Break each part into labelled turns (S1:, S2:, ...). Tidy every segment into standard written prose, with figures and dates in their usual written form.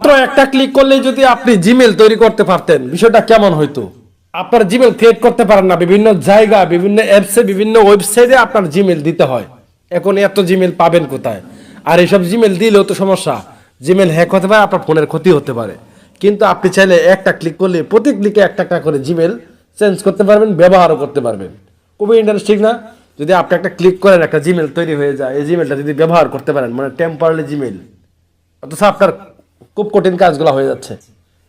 S1: মাত্র একটা ক্লিক করলেই যদি আপনি জিমেল তৈরি করতে পারতেন, বিষয়টা কেমন হইতো? আপনার জিমেল ক্রিয়েট করতে পারেন না, বিভিন্ন জায়গা, বিভিন্ন অ্যাপসে, বিভিন্ন ওয়েবসাইটে আপনার জিমেল দিতে হয়। এখন এত জিমেল পাবেন কোথায়? আর এইসব জিমেল দিলেও তো সমস্যা, জিমেল হ্যাক হতে পারে, আপনার ফোনের ক্ষতি হতে পারে। কিন্তু আপনি চাইলে একটা ক্লিক করলে প্রতি ক্লিকে একটা একটা করে জিমেল চেঞ্জ করতে পারবেন, ব্যবহারও করতে পারবেন। খুবই ইন্টারেস্টিং না? যদি আপনি একটা ক্লিক করেন একটা জিমেল তৈরি হয়ে যায়, এই জিমেলটা যদি ব্যবহার করতে পারেন, মানে টেম্পারারি জিমেল, অথচ আপনার খুব কঠিন কাজগুলো হয়ে যাচ্ছে।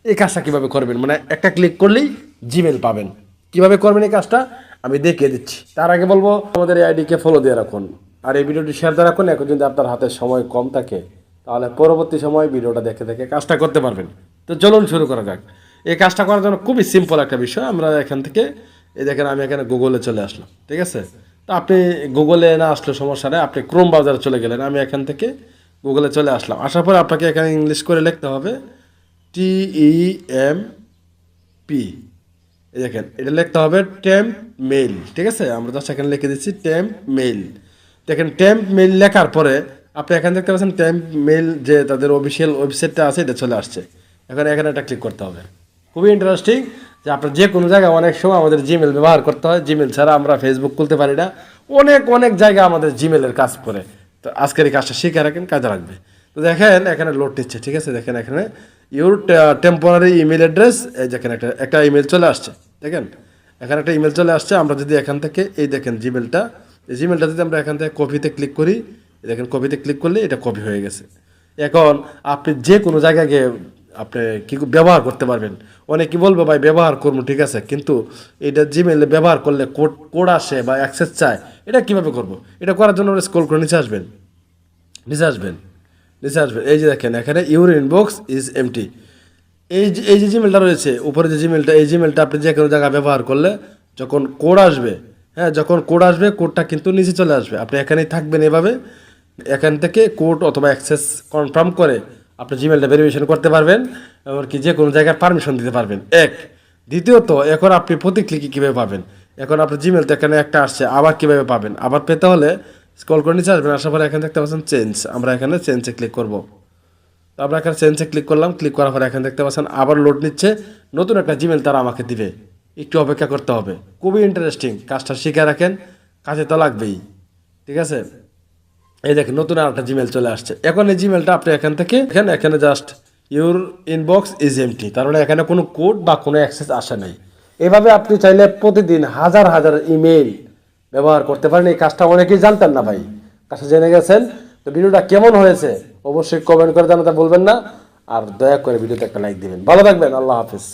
S1: এই কাজটা কিভাবে করবেন? মানে একটা ক্লিক করলেই জিমেল পাবেন। কিভাবে করবেন এই কাজটা আমি দেখিয়ে দিচ্ছি। তার আগে বলবো আমাদের এই আইডিকে ফলো দিয়ে রাখুন, আর এই ভিডিওটি শেয়ার দিয়ে রাখুন। এখন যদি আপনার হাতে সময় কম থাকে, তাহলে পরবর্তী সময় ভিডিওটা দেখে দেখে কাজটা করতে পারবেন। তো চলুন শুরু করা যাক। এই কাজটা করার জন্য খুবই সিম্পল একটা বিষয়। আমরা এখান থেকে এই দেখেন, আমি এখানে গুগলে চলে আসলাম, ঠিক আছে? তো আপনি গুগলে না আসলে সমস্যা নেই, আপনি ক্রোম ব্রাউজারে চলে গেলেন। আমি এখান থেকে গুগলে চলে আসলাম। আসার পর আপনাকে এখানে ইংলিশ করে লিখতে হবে TEMP। এই দেখেন, এটা লিখতে হবে টেম্প মেইল, ঠিক আছে? আমরা জাস্ট এখানে লিখে দিচ্ছি টেম্প মেইল। দেখেন, টেম্প মেইল লেখার পরে আপনি এখানে দেখতে পাচ্ছেন টেম্প মেইল যে তাদের অফিসিয়াল ওয়েবসাইটটা আছে, এটা চলে আসছে। এখন এখানে একটা ক্লিক করতে হবে। খুবই ইন্টারেস্টিং যে আপনার যে কোনো জায়গায় অনেক সময় আমাদের জিমেল ব্যবহার করতে হয়। জিমেল ছাড়া আমরা ফেসবুক খুলতে পারি না। অনেক অনেক জায়গায় আমাদের জিমেলের কাজ করে। তো আজকের এই কাজটা শিখে রাখেন, কাজে লাগবে। তো দেখেন এখানে লোড নিচ্ছে, ঠিক আছে? দেখেন এখানে ইউর টেম্পোরারি ইমেল অ্যাড্রেস, এই দেখেন একটা ইমেল চলে আসছে। দেখেন এখানে একটা ইমেল চলে আসছে। আমরা যদি এখান থেকে এই দেখেন জিমেলটা, এই জিমেলটা যদি আমরা এখান থেকে কপিতে ক্লিক করি, দেখেন কপিতে ক্লিক করলে এটা কপি হয়ে গেছে। এখন আপনি যে কোনো জায়গায় গিয়ে আপনি কি ব্যবহার করতে পারবেন। অনেকে বলবে ভাই ব্যবহার করবো, ঠিক আছে, কিন্তু এটা জিমেলে ব্যবহার করলে কোড আসে বা অ্যাক্সেস চায়, এটা কিভাবে করব? এটা করার জন্য স্ক্রল করে নিচে আসবেন, নিচে আসবেন, নিচে আসবেন। এই যে দেখেন এখানে ইউর ইনবক্স ইজ এমটি। এই যে জিমেলটা রয়েছে উপরে, যে জিমেলটা, এই জিমেলটা আপনি যে কোনো জায়গায় ব্যবহার করলে যখন কোড আসবে, হ্যাঁ, যখন কোড আসবে কোডটা কিন্তু নিচে চলে আসবে। আপনি এখানেই থাকবেন এভাবে। এখান থেকে কোড অথবা অ্যাক্সেস কনফার্ম করে আপনি জিমেলটা ভেরিফিকেশন করতে পারবেন, এমনকি যে কোনো জায়গায় পারমিশন দিতে পারবেন। এক, দ্বিতীয়ত এখন আপনি প্রতি ক্লিকে কীভাবে পাবেন? এখন আপনার জিমেল তো এখানে একটা আসছে, আবার কীভাবে পাবেন? আবার পেতে হলে স্ক্রল করে নিচে আসবেন। আসার পরে এখানে দেখতে পাচ্ছেন চেঞ্জ, আমরা এখানে চেঞ্জে ক্লিক করব। তো আমরা এখানে চেঞ্জে ক্লিক করলাম। ক্লিক করার পরে এখানে দেখতে পাচ্ছেন আবার লোড নিচ্ছে, নতুন একটা জিমেল তারা আমাকে দিবে, একটু অপেক্ষা করতে হবে। খুবই ইন্টারেস্টিং, কাজটা শিখে রাখেন, কাজে তো লাগবেই, ঠিক আছে? এই দেখেন নতুন আর একটা জিমেল চলে আসছে। এখন এই জিমেলটা আপনি এখান থেকে এখানে just your inbox is empty, তার মানে এখানে কোনো কোড বা কোনো অ্যাক্সেস আসে নাই। এভাবে আপনি চাইলে প্রতিদিন হাজার হাজার ইমেল ব্যবহার করতে পারেন। এই কাজটা অনেকেই জানতেন না ভাই, কাজটা জেনে গেছেন। তো ভিডিওটা কেমন হয়েছে অবশ্যই কমেন্ট করে জানাতে বলবেন না, আর দয়া করে ভিডিওতে একটা লাইক দিবেন। ভালো থাকবেন, আল্লাহ হাফিজ।